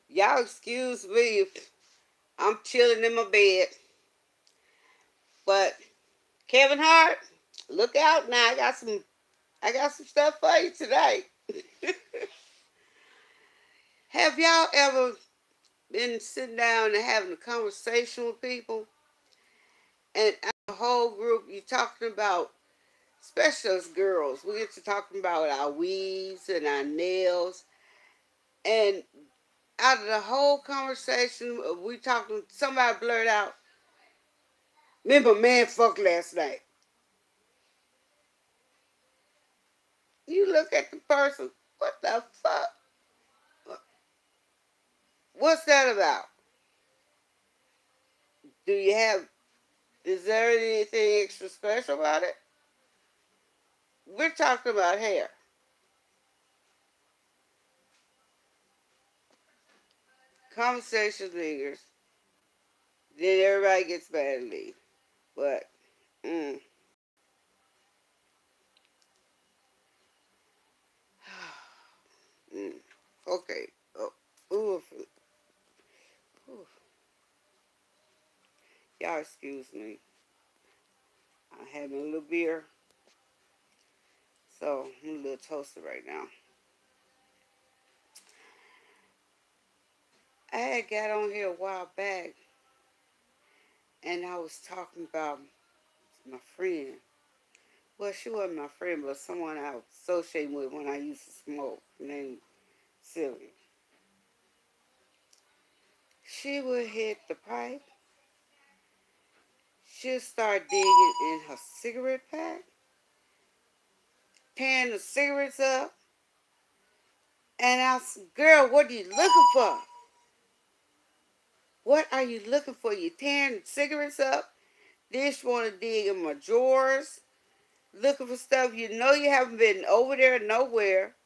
Y'all excuse me if I'm chilling in my bed. But Kevin Hart, look out now. I got some stuff for you today. Have y'all ever been sitting down and having a conversation with people, and the whole group you talking about, especially us girls, we get to talking about our weaves and our nails, and out of the whole conversation, we talking, somebody blurt out, "Remember, man, fuck last night." You look at the person, what the fuck? What's that about? Do you have? Is there anything extra special about it? We're talking about hair. Conversation lingers. Then everybody gets mad and leave. But, mm, mm, okay. Oh, ooh, ooh. Y'all excuse me. I'm having a little beer, so I'm a little toasted right now. I had got on here a while back, and I was talking about my friend. Well, she wasn't my friend, but someone I was associating with when I used to smoke, named Sylvia. She would hit the pipe. She'd start digging in her cigarette pack, tearing the cigarettes up, and I said, "Girl, what are you looking for? What are you looking for? You tearing the cigarettes up? Then she want to dig in my drawers, looking for stuff you know you haven't been over there nowhere.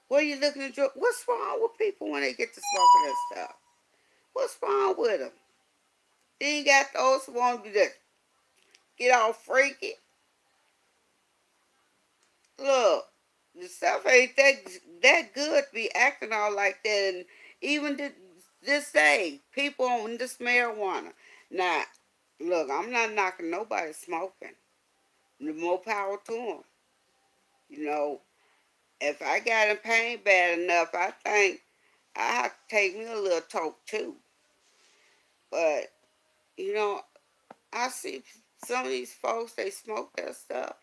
What are you looking at? What's wrong with people when they get to smoking that stuff? What's wrong with them? Then you got those who want to get all freaky. Look, the stuff ain't that good to be acting all like that. And even this day, people on this marijuana. Now, look, I'm not knocking nobody smoking. The more power to them. You know, if I got in pain bad enough, I think I have to take me a little toke too. But you know, I see some of these folks, they smoke that stuff.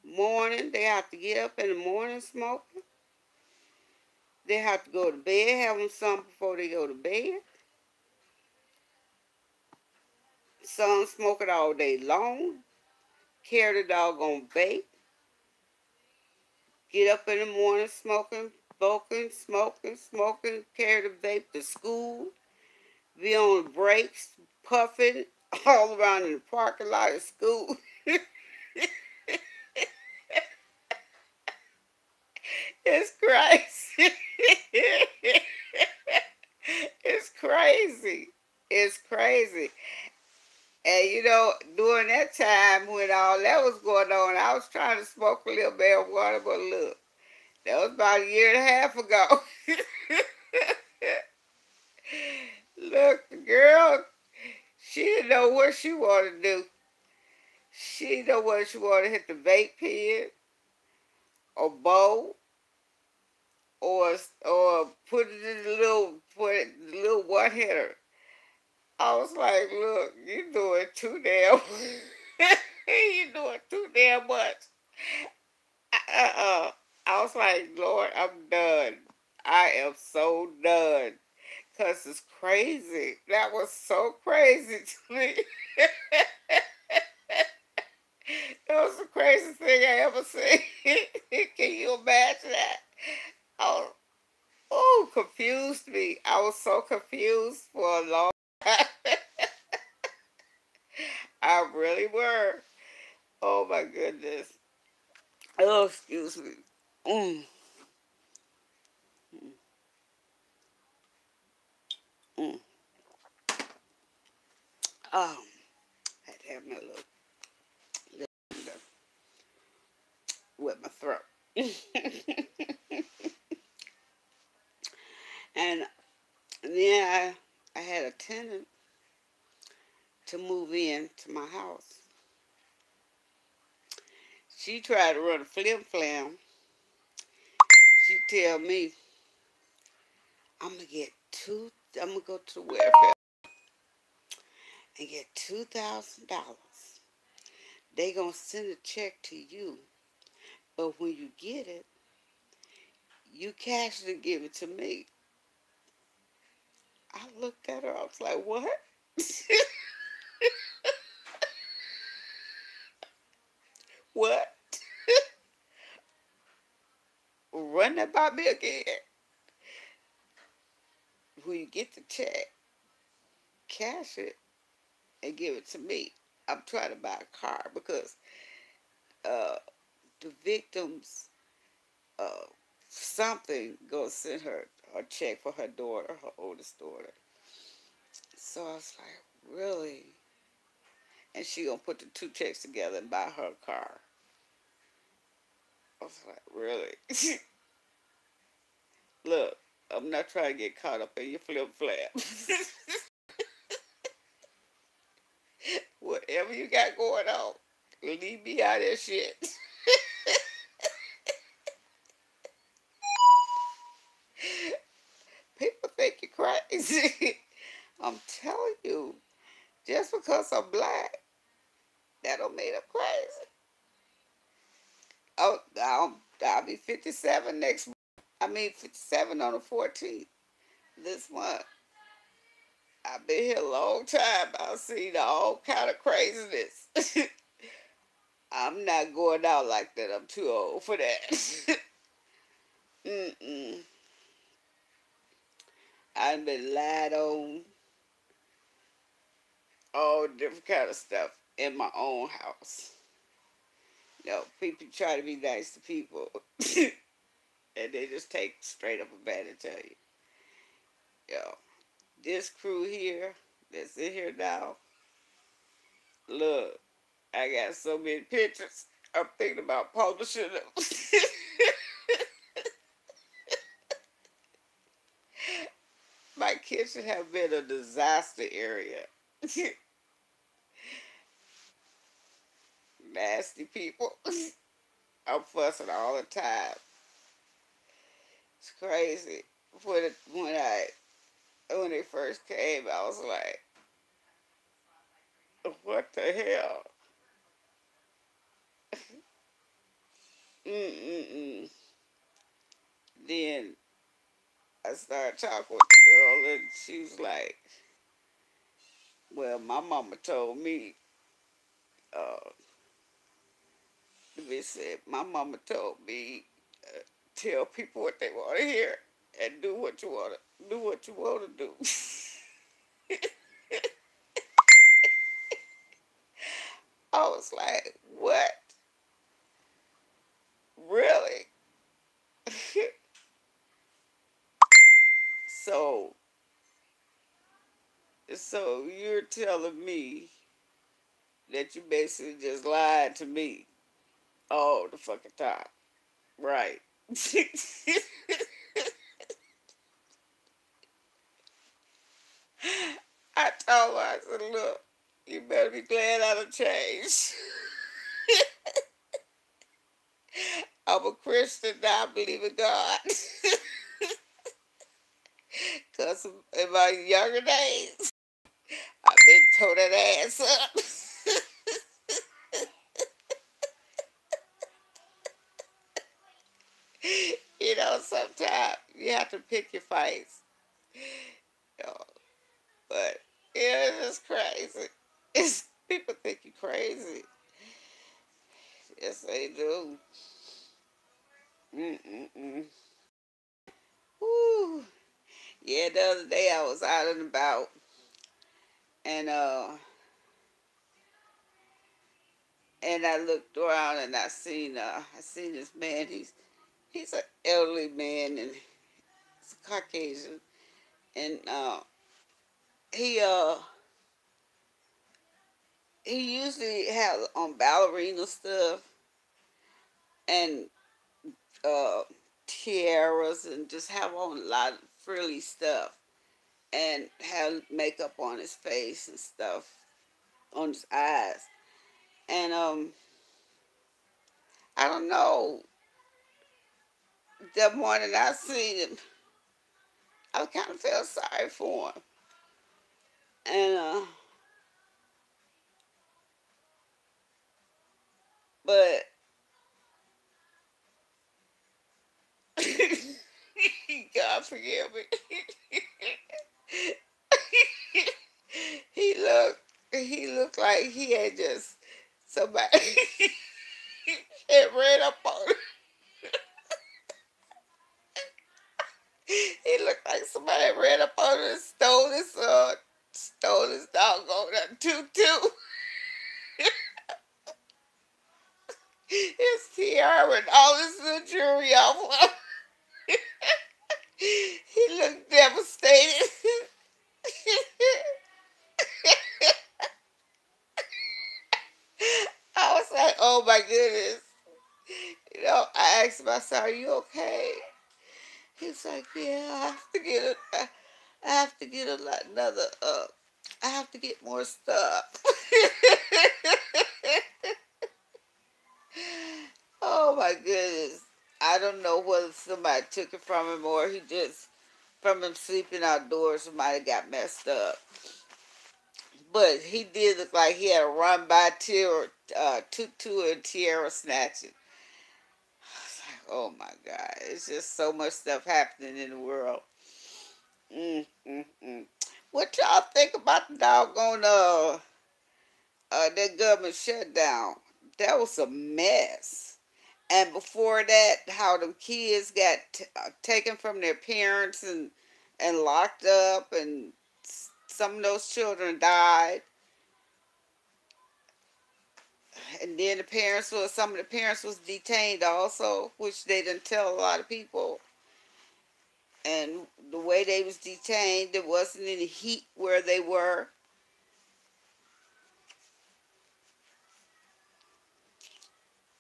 Morning, they have to get up in the morning smoking. They have to go to bed, having some before they go to bed. Some smoke it all day long. Carry the doggone vape. Get up in the morning smoking, carry the vape to school. Be on the breaks, puffing all around in the parking lot of school. It's crazy. It's crazy. It's crazy. And you know, during that time when all that was going on, I was trying to smoke a little marijuana, but look, that was about a year and a half ago. Look, the girl, she didn't know what she wanted to do. She didn't know whether she wanted to hit the vape pen or bowl or put it in the little one hitter. I was like, look, you doing too damn. You doing too damn much. I was like, Lord, I'm done. I am so done. Because it's crazy. That was so crazy to me. That was the craziest thing I ever seen. Can you imagine that? Oh, oh, confused me. I was so confused for a long time. I really were. Oh my goodness. Oh, excuse me. Mm, mm. Had to have my little wet my throat. And then I had a tenant to move in to my house. She tried to run a flim flam. She tell me, I'm gonna get two. I'm gonna go to the welfare and get $2,000. They gonna send a check to you, but when you get it, you cash it and give it to me. I looked at her. I was like, what? What? Run that by me again. When you get the check, cash it and give it to me. I'm trying to buy a car because uh, the victim's uh, something gonna send her a check for her daughter, her oldest daughter. So I was like, really? And she gonna put the two checks together and buy her a car. I was like, really? Look, I'm not trying to get caught up in your flip flap. Whatever you got going on, leave me out of that shit. People think you're crazy. I'm telling you, just because I'm black, that don't mean I'm crazy. Oh, I'll be 57 next month. I mean, 57 on the 14th this month. I've been here a long time. I've seen all kind of craziness. I'm not going out like that. I'm too old for that. Mm-mm. I've been lied on, all different kind of stuff in my own house. People try to be nice to people, and they just take straight up advantage of you. Yo, this crew here that's in here now, look, I got so many pictures. I'm thinking about publishing them. My kitchen have been a disaster area. Nasty people. I'm fussing all the time. It's crazy. When they first came, I was like, what the hell? Mm-mm-mm. Then I started talking with the girl, and she was like, well, my mama told me, uh, the bitch said, my mama told me, tell people what they want to hear and do what you want to do. I was like, what? Really? so, so you're telling me that you basically just lied to me all the fucking time, right? I told her, I said, look, you better be glad I done changed. I'm a Christian now, I believe in God. Because in my younger days, I've been tore that ass up. Sometimes you have to pick your fights. You know, but yeah, it's just crazy. People think you crazy. Yes, they do. Mm-mm-mm. Woo. Yeah, the other day I was out and about, and I looked around and I seen this man. He's an elderly man and he's a Caucasian, and he uh he usually has on ballerina stuff and uh tiaras and just have on a lot of frilly stuff. and had makeup on his face and stuff, on his eyes. And I don't know. That morning I seen him, I kind of felt sorry for him. And but God forgive me. He looked like he had just somebody had ran up on him. He looked like somebody had ran up on him and stole his doggone tutu, his tiara and all his little jewelry off. He looked devastated. I was like, oh my goodness. I asked him, I said, are you okay? He's like, yeah, I have to get another, I have to get more stuff. Oh my goodness. I don't know whether somebody took it from him or he just, from him sleeping outdoors, somebody got messed up. But he did look like he had a run by tutu and tiara snatching. Oh my God. It's just so much stuff happening in the world. Mm, mm, mm. What y'all think about the doggone that government shutdown? That was a mess. And before that, how the kids got taken from their parents and locked up, and some of those children died. And then some of the parents was detained also, which they didn't tell a lot of people. And the way they was detained, there wasn't any heat where they were.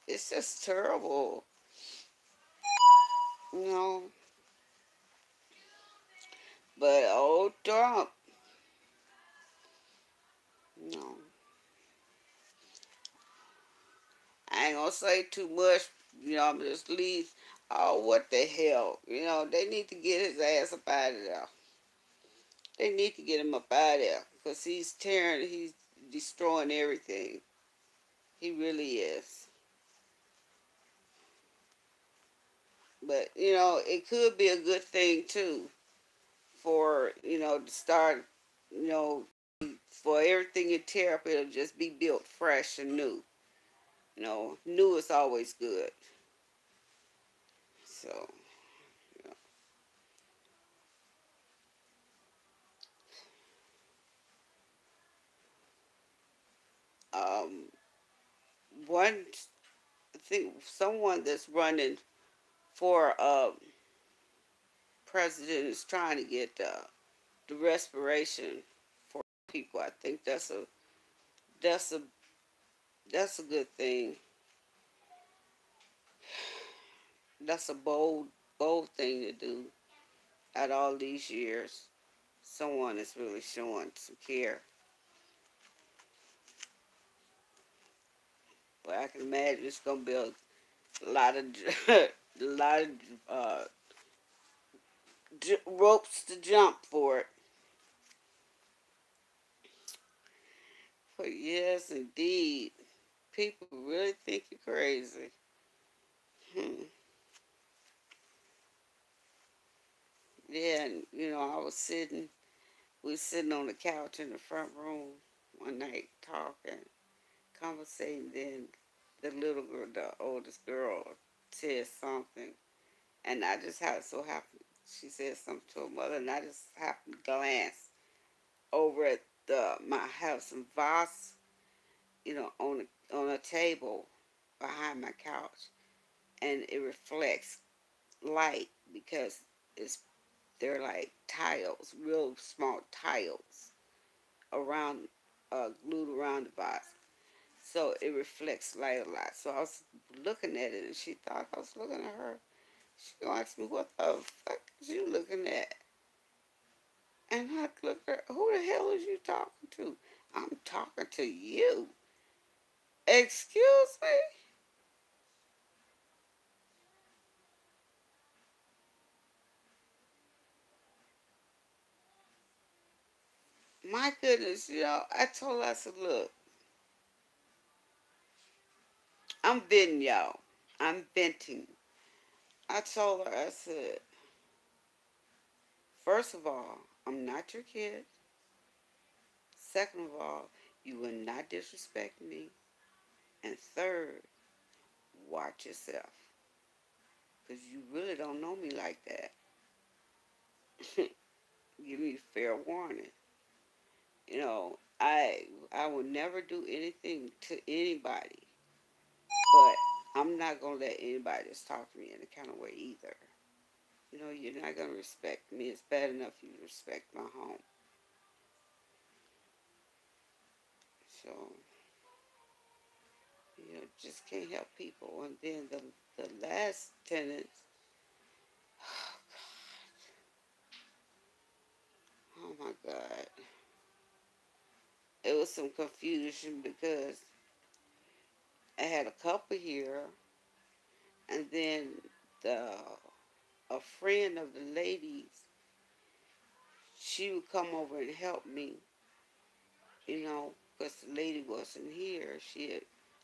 It's just terrible, you know. But old Trump, no, I ain't gonna say too much. I'm just leave. Oh, what the hell? They need to get his ass up out of there. They need to get him up out of there because he's destroying everything. He really is. But it could be a good thing too for to start. You know, for everything you tear up, it'll just be built fresh and new. New is always good. So, you one, I think someone that's running for president is trying to get the respiration for people. I think that's a that's a good thing. That's a bold thing to do. At all these years, someone is really showing some care. But I can imagine it's gonna be a lot of a lot of uh, ropes to jump for it. But yes, indeed, people really think you're crazy. Hmm. Yeah, and we were sitting on the couch in the front room one night talking, conversating. Then the little girl, the oldest girl, said something, and I just so happened she said something to her mother, and I just happened to glance over at my house and vase, on a table behind my couch, and it reflects light because it's they're like tiles, real small tiles around glued around the vase. So it reflects light a lot. So I was looking at it, and she thought I was looking at her. She gonna ask me, what the fuck is you looking at? And I to? I'm talking to you. Excuse me? My goodness, I told her, I said, look, I'm venting y'all. I'm venting. I told her, I said, first of all, I'm not your kid. Second of all, you will not disrespect me. And third, watch yourself. Because you really don't know me like that. Give me fair warning. I would never do anything to anybody, but I'm not gonna let anybody just talk to me in a kind of way either. You're not gonna respect me. It's bad enough you respect my home. So, just can't help people. And then the last tenants, oh my God, it was some confusion because I had a couple here, and then the a friend of the ladies, she would come over and help me, because the lady wasn't here.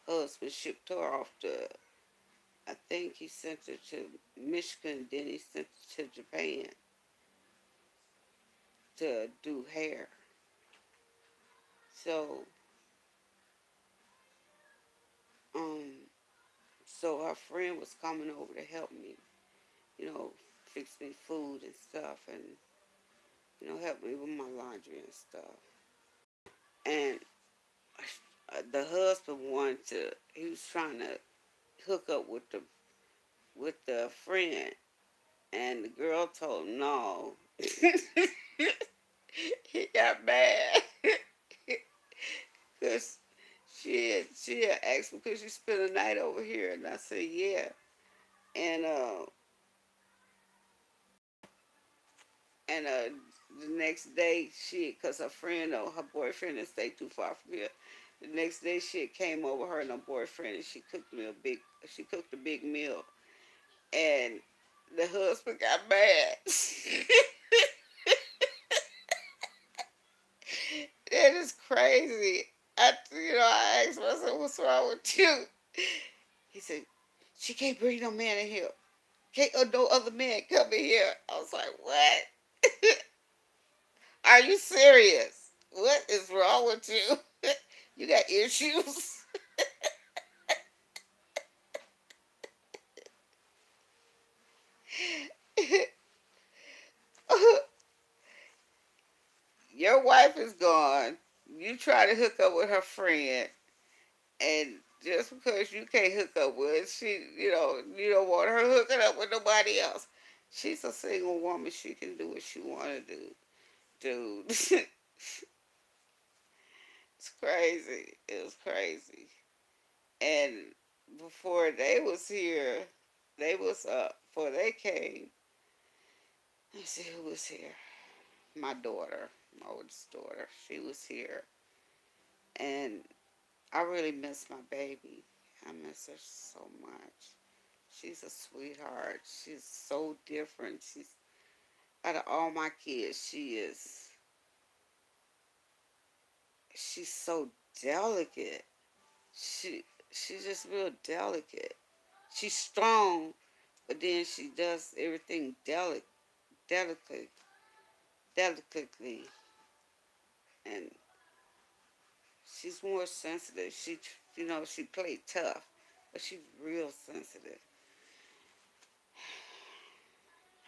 Husband shipped her off to, I think he sent her to Michigan, then he sent her to Japan to do hair. So, um, so her friend was coming over to help me, you know, fix me food and stuff, and help me with my laundry and stuff. And the husband wanted to, he was trying to hook up with the friend, and the girl told him no. He got mad because she had asked me, could you spend the night over here, and I said yeah. And the next day, cause her friend or her boyfriend had stayed too far from here. The next day, she came over, her and her boyfriend, and she cooked a big meal, and the husband got mad. That is crazy. I asked myself, what's wrong with you? He said, she can't bring no man in here. Can't no other man come in here. I was like, what? Are you serious? What is wrong with you? You got issues? Your wife is gone. You try to hook up with her friend, and just because you can't hook up with, you don't want her hooking up with nobody else. She's a single woman. She can do what she want to do. Dude, it's crazy. It was crazy. And before they was here, before they came, let's see who was here. My daughter, my oldest daughter, she was here. And I really miss my baby. I miss her so much. She's a sweetheart. She's so different. Out of all my kids, she's so delicate. She's just real delicate. She's strong, but then she does everything delicately, delicately, and she's more sensitive. She played tough, but she's real sensitive.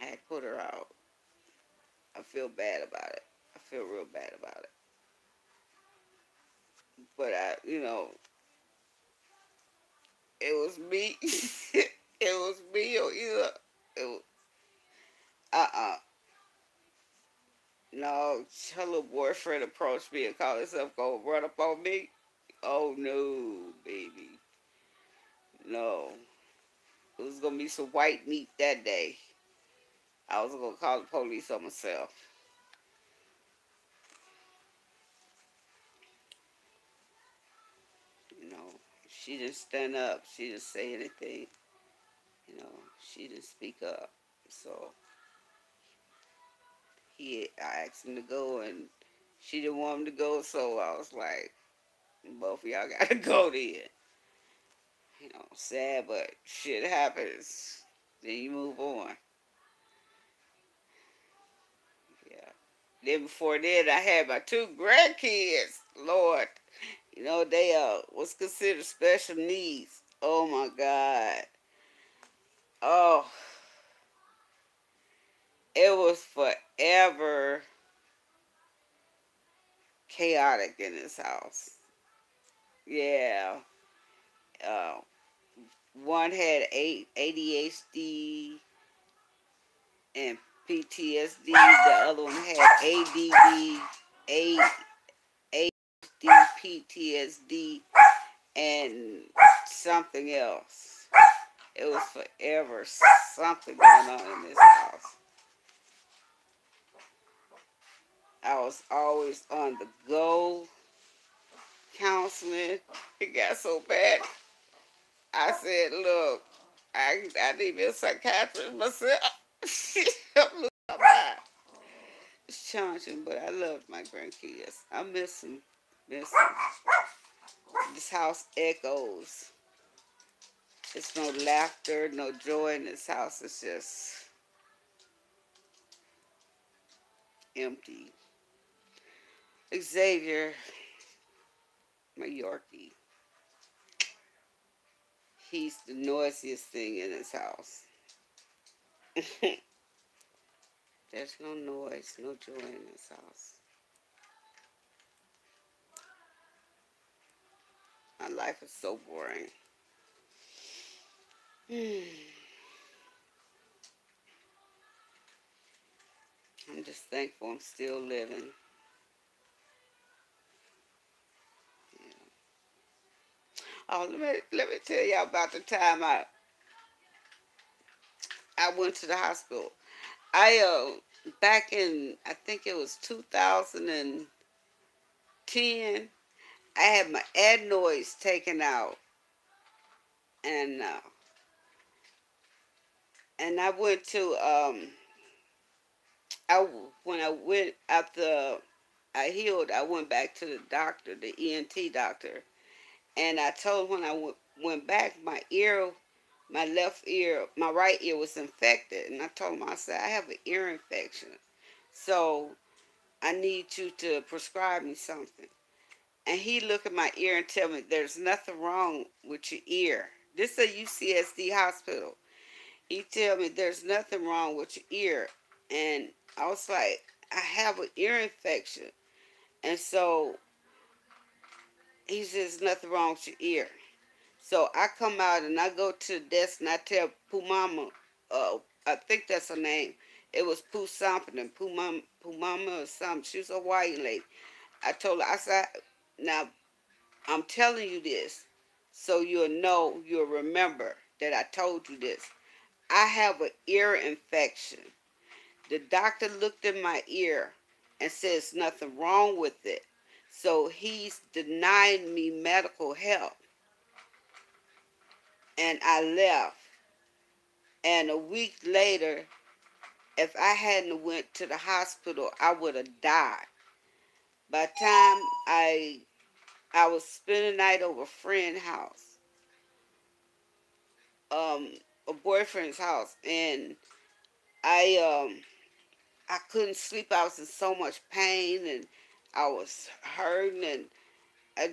I had to put her out. I feel bad about it. I feel real bad about it. But it was me. It was me or either. It was, uh-uh. No, her little boyfriend approached me and called himself going to run up on me. Oh no, baby. No. It was gonna be some white meat that day. I was gonna call the police on myself. She didn't stand up. She didn't say anything. You know, she didn't speak up. So I asked him to go, and she didn't want him to go. So I was like, both of y'all gotta go then. You know, sad, but shit happens. Then you move on. Yeah. Then before that, I had my two grandkids. Lord, you know they was considered special needs. Oh my God. Oh, it was forever chaotic in this house. Yeah. Uh, one had ADHD and PTSD. The other one had ADD, ADHD, PTSD, and something else. It was forever something going on in this house. I was always on the go counseling. It got so bad. I said, look, I need to be a psychiatrist myself. I'm losing my mind. It's challenging, but I love my grandkids. I miss them. Miss them. This house echoes. There's no laughter, no joy in this house. It's just empty. Xavier, my Yorkie, he's the noisiest thing in this house. There's no noise, no joy in this house. My life is so boring. I'm just thankful I'm still living. Yeah. Oh, let me tell y'all about the time I went to the hospital. I back in I think it was 2010. I had my adenoids taken out, and I went to I when I went after I healed, I went back to the doctor, the ENT doctor, and I told him when I went back, my left ear, my right ear was infected, and I told him, I said, I have an ear infection, so I need you to prescribe me something. And he looked at my ear and tell me there's nothing wrong with your ear. This is a UCSD hospital. He tell me there's nothing wrong with your ear, and I was like, I have an ear infection, and so he says nothing wrong with your ear. So I come out and I go to the desk and I tell Pooh Mama, I think that's her name. It was Pooh something, and Pooh Mama or something. She was a white lady. I told her, I said, now I'm telling you this so you'll remember that I told you this. I have an ear infection. The doctor looked in my ear and says nothing wrong with it. So he's denying me medical help. And I left. And a week later, if I hadn't went to the hospital, I would have died. By the time I was spending the night over a friend's house, a boyfriend's house, and I I couldn't sleep. I was in so much pain, and I was hurting, and I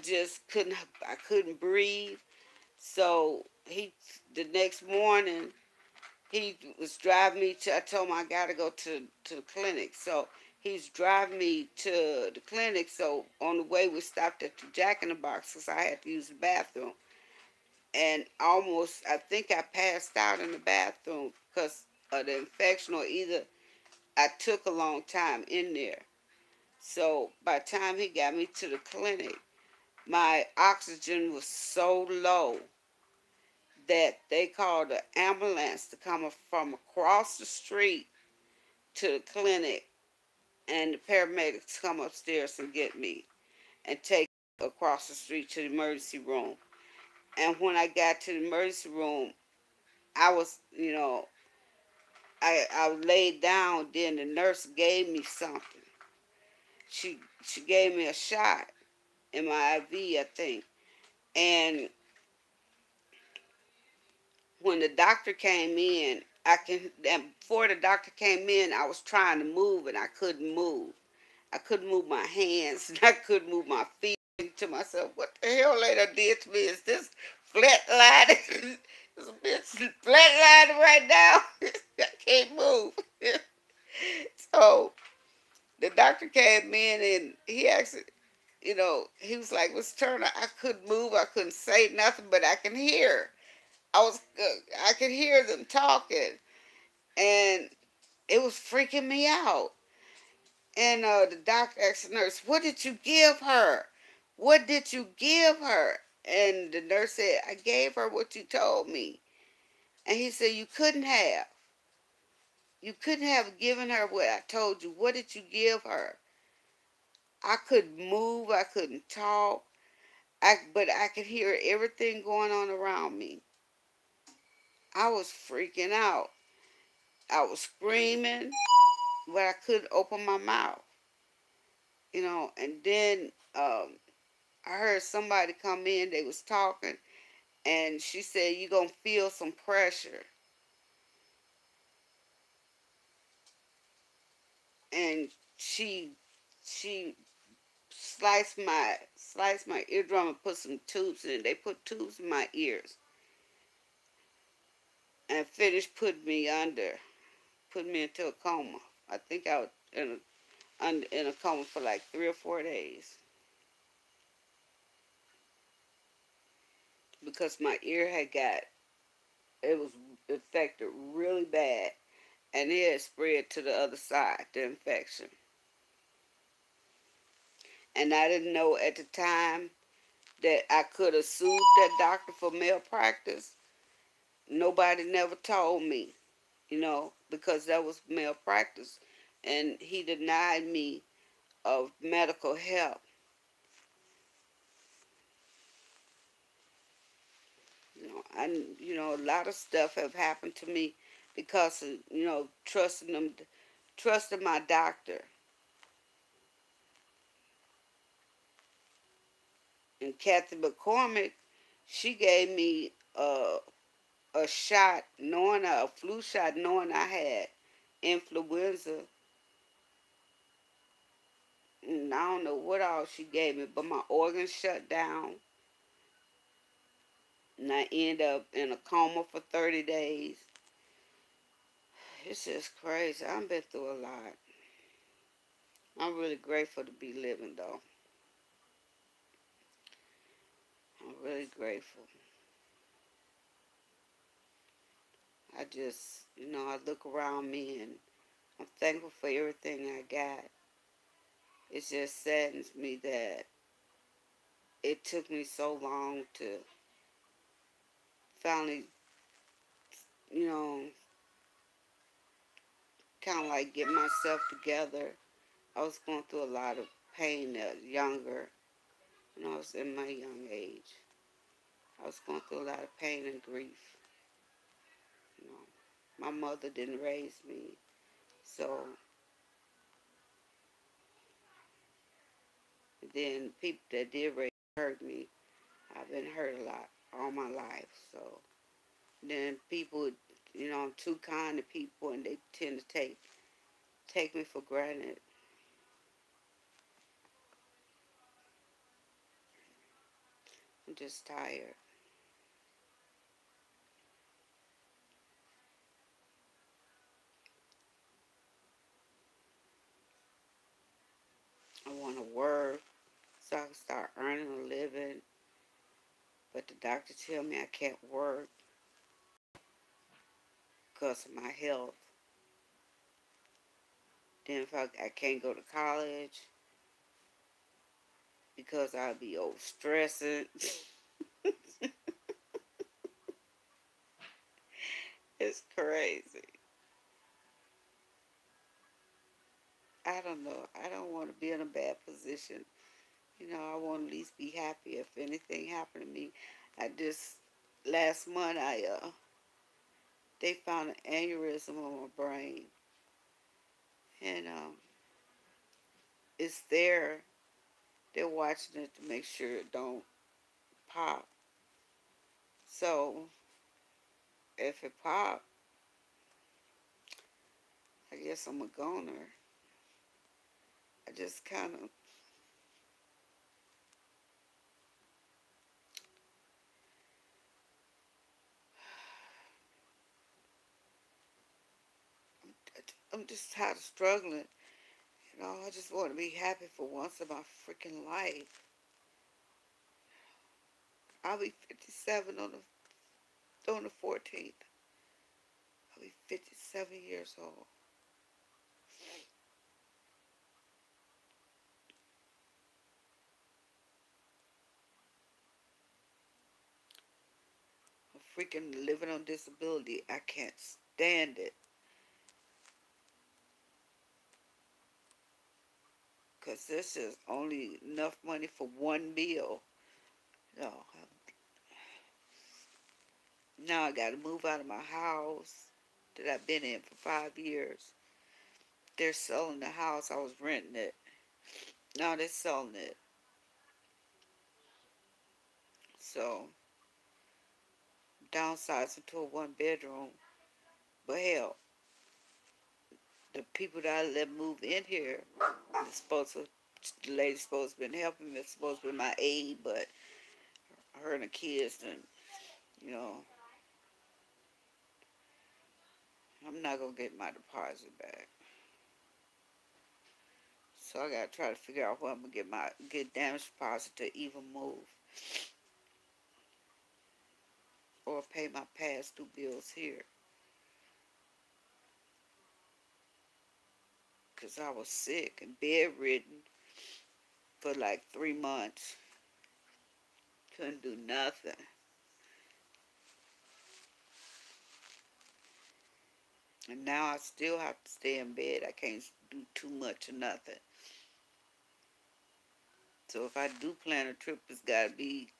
couldn't breathe. So the next morning, he was driving me to, I told him I got to go to the clinic. So he's driving me to the clinic. So on the way, we stopped at the Jack in the Box because I had to use the bathroom. And I think I passed out in the bathroom because of the infection, or either I took a long time in there. So by the time he got me to the clinic, my oxygen was so low that they called an ambulance to come from across the street to the clinic, and the paramedics come upstairs and get me and take me across the street to the emergency room. And when I got to the emergency room, I was, I laid down. Then the nurse gave me something. She gave me a shot in my IV, I think. And when the doctor came in, and before the doctor came in, I was trying to move and I couldn't move. I couldn't move my hands and I couldn't move my feet. To myself, what the hell later did to me? Is this flatlining? This bitch flatlining right now. I can't move. So the doctor came in and he actually, he was like, Miss Turner, I couldn't move, I couldn't say nothing, but I can hear. I could hear them talking, and it was freaking me out. And the doctor asked the nurse, "What did you give her? What did you give her?" And the nurse said, "I gave her what you told me." And he said, "You couldn't have. You couldn't have given her what I told you. What did you give her?" I couldn't move. I couldn't talk. But I could hear everything going on around me. I was freaking out. I was screaming, but I couldn't open my mouth. And then I heard somebody come in. They was talking, and she said, "You gonna feel some pressure." And she sliced my eardrum and put some tubes in it. They put tubes in my ears and finished putting me under, put me into a coma. I think I was in a coma for like 3 or 4 days because my ear had got, it was infected really bad, and it had spread to the other side, the infection. And I didn't know at the time that I could have sued that doctor for malpractice. Nobody never told me, because that was malpractice, and he denied me of medical help. A lot of stuff have happened to me because of trusting my doctor. And Kathy McCormick, she gave me a shot, knowing a flu shot, knowing I had influenza. And I don't know what all she gave me, but my organs shut down, and I end up in a coma for 30 days. It's just crazy. I've been through a lot. I'm really grateful to be living, though. I'm really grateful. I just, I look around me and I'm thankful for everything I got. It just saddens me that it took me so long to finally, you know, kind of like get myself together. I was going through a lot of pain younger when I was in my young age. I was going through a lot of pain and grief. You know, my mother didn't raise me, so then people that did raise me hurt me. I've been hurt a lot all my life, so then people, I'm too kind to people, and they tend to take me for granted. I'm just tired. I want to work so I can start earning a living, but the doctor tell me I can't work because of my health. Then if I can't go to college because I'll be overstressing. It's crazy. I don't know. I don't want to be in a bad position. I want to at least be happy if anything happened to me. I just last month they found an aneurysm on my brain, and it's there. They're watching it to make sure it don't pop. So if it pop, I guess I'm a goner. I just kind of I'm just tired of struggling. I just want to be happy for once in my freaking life. I'll be 57 on the 14th. I'll be 57 years old. I'm freaking living on disability. I can't stand it. Because this is only enough money for one meal. No, now I got to move out of my house that I've been in for 5 years. They're selling the house. I was renting it. Now they're selling it. So, downsizing to a one bedroom. But hell, the people that I let move in here, the lady's supposed to been helping me. It's supposed to be my aide, but her and the kids, and you know, I'm not gonna get my deposit back. So I gotta try to figure out where I'm gonna get damage deposit to even move or pay my past due bills here. Cause I was sick and bedridden for like 3 months. Couldn't do nothing. And now I still have to stay in bed. I can't do too much or nothing. So if I do plan a trip, it's gotta be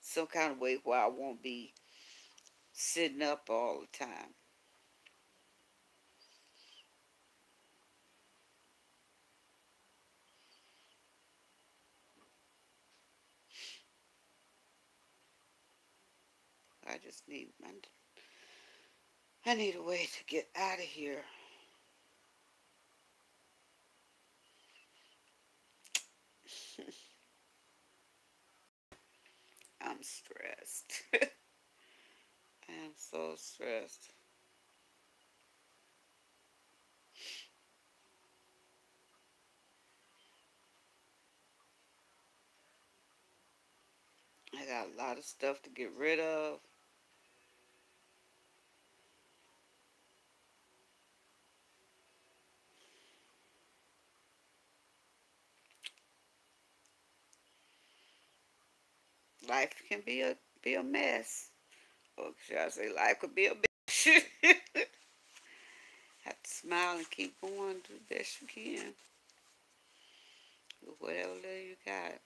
some kind of way where I won't be sitting up all the time. I just need I need a way to get out of here. I'm stressed. I am so stressed. I got a lot of stuff to get rid of. Life can be a mess. Or should I say life could be a bitch. Have to smile and keep going, do the best you can with whatever little you got.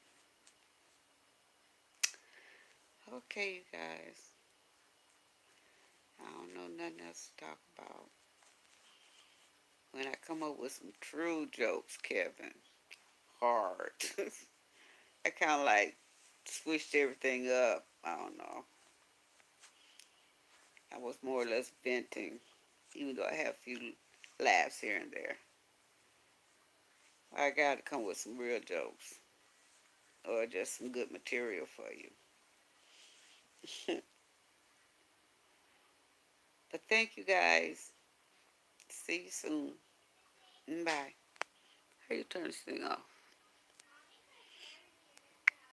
Okay, you guys. I don't know nothing else to talk about. When I come up with some true jokes, Kevin, hard. I kind of like switched everything up. I don't know. I was more or less venting, even though I have a few laughs here and there. I got to come with some real jokes or just some good material for you. But thank you guys. See you soon. Bye. How you turn this thing off?